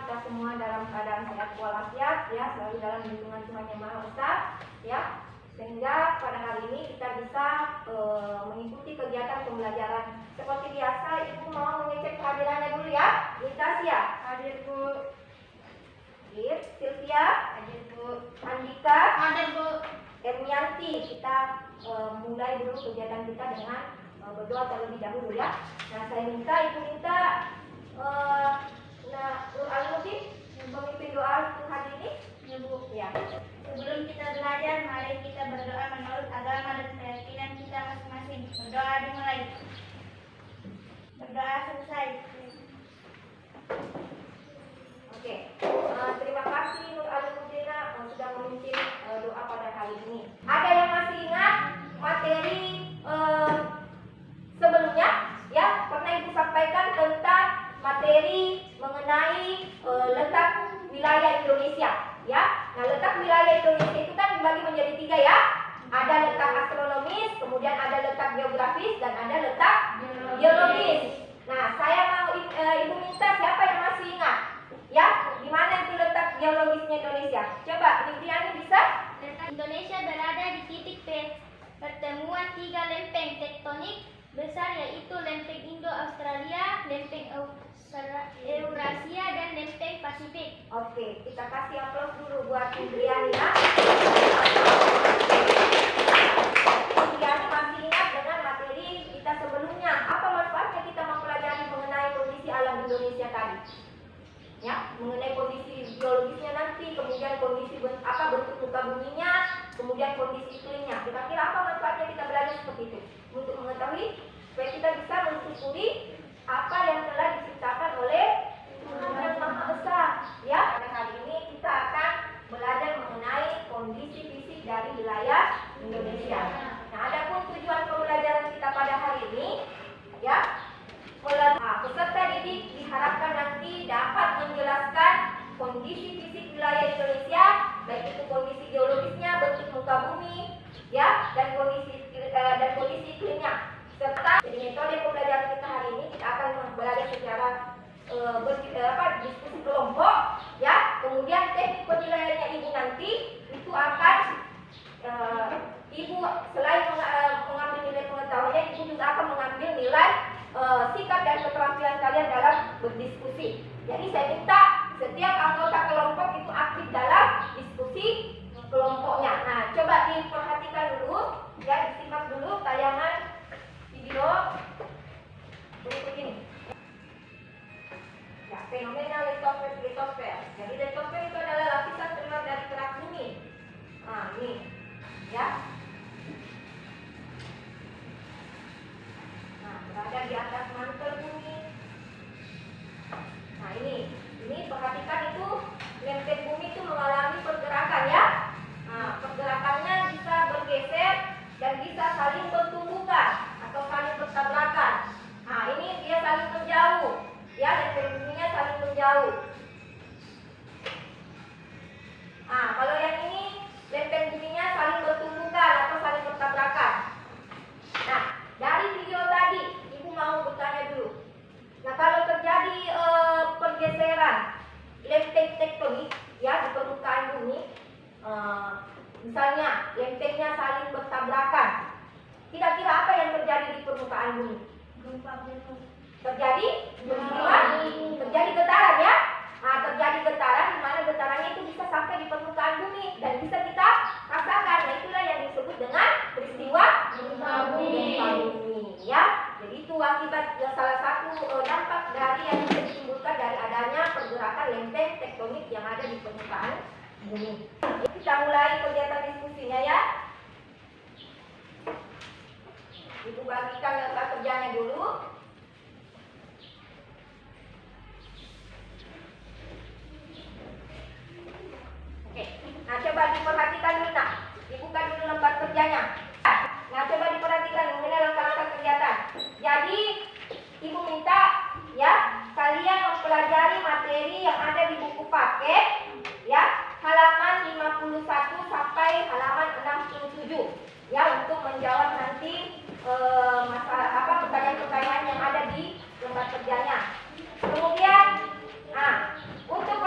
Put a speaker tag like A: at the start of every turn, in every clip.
A: kita semua dalam keadaan sehat walafiat, ya, selalu dalam lindungan Tuhan Yang Maha Esa, ya, sehingga pada hari ini kita bisa mengikuti kegiatan pembelajaran. Seperti biasa, Ibu mau mengecek kehadirannya dulu ya. Tasya, hadir Bu. Sylvia, hadir Bu. Andika, hadir Bu. Ermianti, kita mulai dulu kegiatan kita dengan berdoa terlebih dahulu ya. Nah, saya minta Ibu minta Nur Al-Mutin memimpin doa untuk hari ini. Ya Bu. Ya.
B: Sebelum kita belajar, mari kita berdoa menurut agama dan keyakinan kita masing-masing. Berdoa dimulai. Berdoa selesai.
A: Oke. Terima kasih Nur Al-Mutina sudah memimpin doa pada hari ini. Ada yang masih ingat materi sebelumnya? Ya, pernah Ibu sampaikan tentang materi mengenai letak wilayah Indonesia, ya. Nah, letak wilayah Indonesia itu kan dibagi menjadi 3 ya. Ada letak astronomis, kemudian ada letak geografis, dan ada letak geologis. Nah, saya mau Ibu minta siapa yang masih ingat, ya, di mana itu letak geologisnya Indonesia? Coba, Libriani bisa?
B: Letak Indonesia berada di titik pertemuan 3 lempeng tektonik besar, yaitu lempeng Indo-Australia, lempeng Eurasia, dan lempeng Pasifik.
A: Oke, kita kasih aplaus dulu buat Libriani ya. Libriani masih ingat dengan materi kita sebelumnya. Apa manfaatnya kita mempelajari mengenai kondisi alam Indonesia tadi? Ya, mengenai kondisi geologisnya nanti, kemudian kondisi bentuk muka buminya, kemudian kondisi iklimnya. Kira-kira apa manfaatnya kita belajar seperti itu? Untuk mengetahui supaya kita bisa mensyukuri apa yang telah diciptakan oleh Tuhan Yang Maha Esa. Ya, pada hari ini kita akan belajar mengenai kondisi fisik dari wilayah Indonesia. Nah, adapun tujuan pembelajaran kita pada hari ini, ya, peserta didik diharapkan nanti dapat menjelaskan kondisi fisik wilayah Indonesia, baik itu kondisi geologisnya, bentuk muka bumi, ya, dan kondisi iklimnya. Serta jadi metode pembelajaran kita hari ini kita akan belajar secara diskusi kelompok, ya. Kemudian teknik penilaiannya Ibu nanti itu akan Ibu selain mengambil nilai pengetahuannya, Ibu juga akan mengambil nilai sikap dan keterampilan kalian dalam berdiskusi. Jadi saya minta setiap anggota kelompok itu aktif dalam diskusi kelompoknya. Nah, coba diperhatikan dulu, ya, disimak dulu tayangan video berikut ini. Ya, fenomena litosfer. Jadi litosfer itu adalah lapisan terluar dari kerak bumi. Nah, ini, ya. Nah, berada di atas mantel bumi. Nah, ini perhatikan itu lempeng bumi itu mengalami pergerakan, ya. Nah, pergerakannya bisa bergeser dan bisa saling bertumbukan atau saling bertabrakan. Nah, ini dia saling menjauh, ya, lempeng buminya saling menjauh. Nah, kalau yang ini lempeng buminya saling bertumbukan atau saling bertabrakan. Nah, dari video tadi Ibu mau bertanya dulu. Nah, kalau terjadi pergeseran lempeng tektonik, ya, di permukaan bumi, misalnya lempengnya saling bertabrakan, kira-kira apa yang terjadi di permukaan bumi? Terjadi terjadi getaran, ya. Nah, terjadi getaran di mana getarannya itu bisa sampai di permukaan bumi dan bisa kita rasakan. Nah, itulah yang disebut dengan peristiwa gempa bumi, ya. Jadi itu akibat salah satu dampak dari yang bisa ditimbulkan dari adanya pergerakan lempeng tektonik yang ada di permukaan bumi. Kita mulai kegiatan diskusinya, ya. Ibu bagikan letak kerjanya dulu. Oke. Nah, coba diperhatikan dulu, nak. Dibuka dulu lembar kerjanya. Nah, coba diperhatikan mengenai langkah-langkah kegiatan. Jadi, Ibu minta, ya, kalian mempelajari materi yang ada di buku paket, ya, halaman 51 sampai halaman 67, ya, untuk menjawab nanti pertanyaan-pertanyaan yang ada di lembar kerjanya. Kemudian, nah, untuk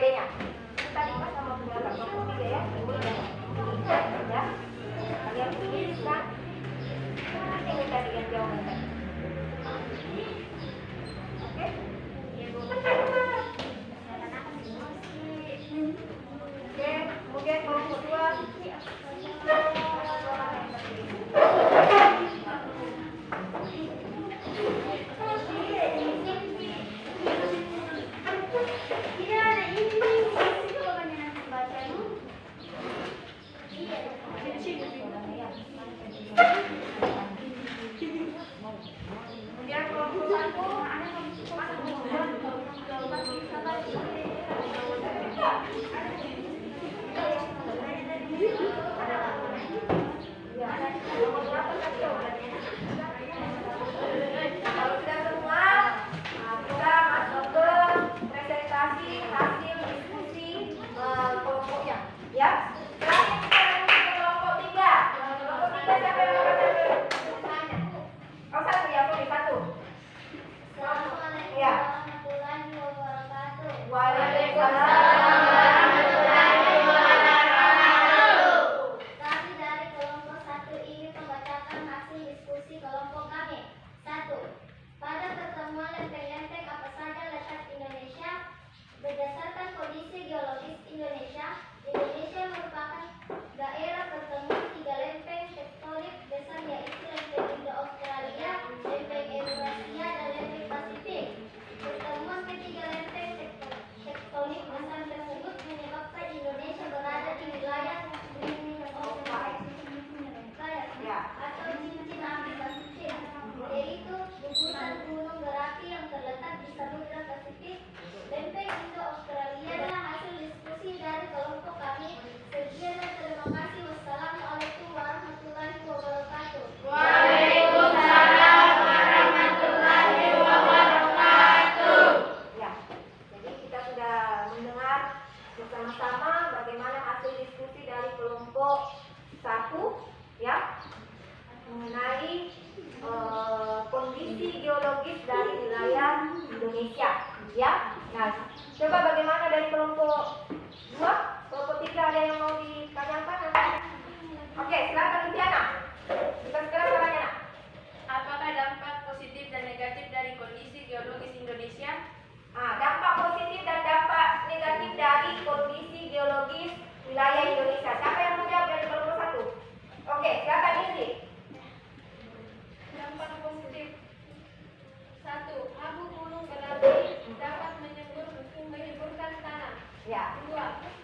A: D-nya. Tadi pas sama pendapat kelompok 3 ya. Ini ya. Kalian tuliskan. Ini tadi yang jawaban tadi. Oke? Oke, kemudian kelompok 2. Kemudian kelompok 1. Kalau sudah semua, kita masuk ke presentasi hasil diskusi kelompoknya, ya. Terakhir kita lanjut ke kelompok 3. Kelompok 3 siapa yang mau baca? Oh, 1 ya, sorry, 1. Ya. Waalaikumsalam warahmatullahi wabarakatuh.
B: Kami dari kelompok 1 ingin membacakan hasil diskusi kelompok kami. 1. Pada pertemuan lempeng-lempeng apa saja letak Indonesia? Berdasarkan kondisi geologis Indonesia, Indonesia merupakan daerah pertemuan 3 lempeng tektonik besar, yaitu lempeng Indo-Australia, lempeng Eurasia, dan lempeng Pasifik. Pertemuan ketiga lempeng tektonik besar tersebut menyebabkan Indonesia berada di wilayah atau cincin api Pasifik, yaitu gugusan gunung berapi yang terletak di Samudra Pasifik. Lempeng Indo-Australia adalah hasil diskusi dari kelompok kami. Sekian dan terima kasih. Wassalamualaikum warahmatullahi wabarakatuh.
A: Waalaikumsalam warahmatullahi wabarakatuh. Ya, jadi kita sudah mendengar bersama-sama bagaimana hasil diskusi dari kelompok 1, ya, mengenai kondisi geologis dari wilayah Indonesia, ya. Nah, coba bagaimana dari kelompok 2, kelompok 3 ada yang mau ditanyakan? Oke, silakan Luciana. Kita sekarang tanya.
C: Apakah dampak positif dan negatif dari kondisi geologis Indonesia?
A: Dampak positif dan dampak negatif dari kondisi geologis wilayah Indonesia. Siapa yang mau jawab dari kelompok 1? Oke, silakan Indi.
C: Dampak positif. 1. Abu gunung berapi dapat menyemburkan tanah.
A: Ya.
C: 2.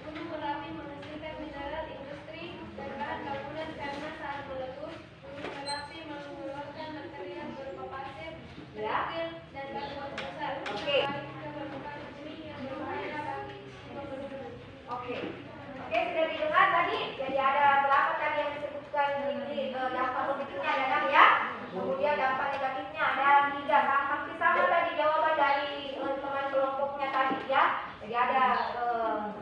C: Gunung berapi menghasilkan mineral industri dan bahan bangunan karena saat meletus, gunung berapi mengeluarkan material berupa pasir, kerikil, dan batuan besar.
A: Oke.
C: Ke permukaan bumi yang berbahaya bagi penduduk.
A: Oke, sudah didengar tadi. Jadi ada berapa tadi yang disebutkan di dampak positifnya ada 6 ya. Kemudian dampak negatifnya ada 3. Hampir sama tadi jawaban dari teman kelompoknya tadi ya. Jadi ada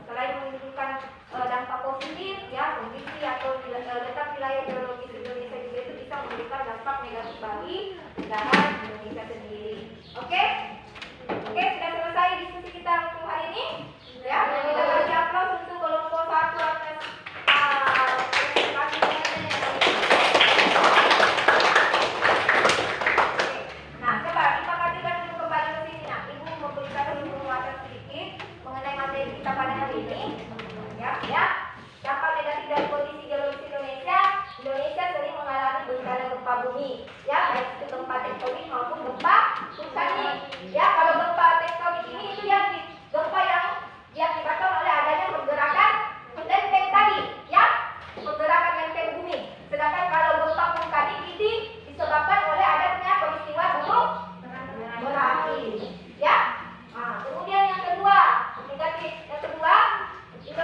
A: selain menunjukkan dampak positif ya, kondisi atau letak wilayah geologis Indonesia juga itu bisa memberikan dampak negatif bagi negara Indonesia sendiri. Oke, sudah selesai diskusi kita untuk hari ini. Ya, kita kasih aplaus untuk kelompok 1 atas presentasinya. Nah, coba kita perhatikan dulu kembali ke sini. Nah, Ibu memberikan penjelasan sedikit mengenai materi kita pada hari ini. Ya. Dampak negatif dari kondisi geologis Indonesia. Indonesia sering mengalami bencana gempa bumi. Ya, baik itu gempa tektonik maupun gempa vulkanik. Ya, kalau gempa tektonik ini itu yang gempa yang diakibatkan oleh adanya pergerakan lempeng tadi, ya, pergerakan lempeng bumi. Sedangkan kalau gempa vulkanik ini disebabkan oleh adanya peristiwa gunung berapi, ya. Kemudian yang kedua, negatif yang kedua, Indonesia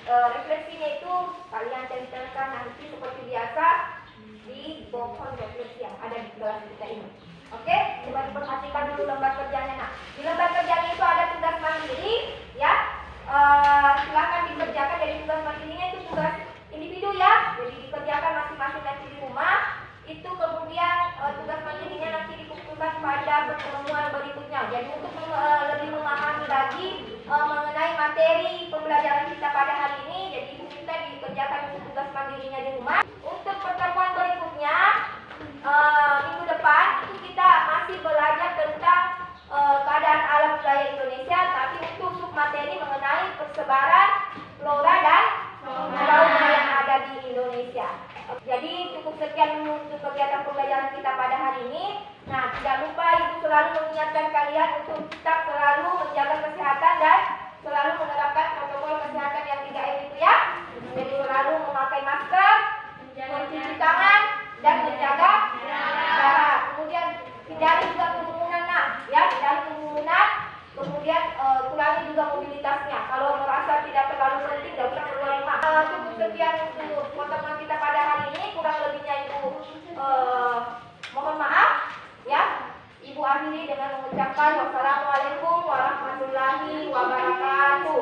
A: refleksinya itu kalian tempelkan nanti seperti biasa di pohon refleksi yang ada di kelas kita ini. Oke, coba diperhatikan dulu lembar kerjanya. Nah, di lembar kerjanya itu ada tugas mandiri, ya. Silakan dikerjakan. Jadi tugas mandirinya itu tugas individu ya. Jadi dikerjakan masing-masing nanti di rumah. Itu kemudian tugas mandirinya nanti dikumpulkan pada pertemuan berikutnya. Jadi untuk lebih memahami lagi mengenai materi pembelajaran kita pada hari ini, jadi ibu minta dikerjakan tugas mandirinya di rumah. Untuk pertemuan berikutnya minggu depan itu kita masih belajar tentang keadaan alam budaya Indonesia, tapi untuk submateri mengenai persebaran flora dan fauna yang ada di Indonesia. Jadi cukup sekian dulu untuk kegiatan pembelajaran kita pada hari ini. Nah, tidak lupa ibu selalu mengingatkan kalian untuk tetap selalu menjaga kesehatan dan selalu menerapkan protokol kesehatan yang 3M itu ya. Jadi selalu memakai masker, mencuci tangan, dan menjaga jarak. Kemudian hindari juga kerumunan, ya, hindari kerumunan. Kemudian kurangi juga mobilitasnya. Kalau merasa tidak terlalu penting, tidak usah keluar rumah. Cukup sekian untuk pertemuan kita pada hari ini. Kurang lebihnya ibu mohon maaf, ya. Ibu akhiri dengan mengucapkan wassalamualaikum warahmatullahi wabarakatuh.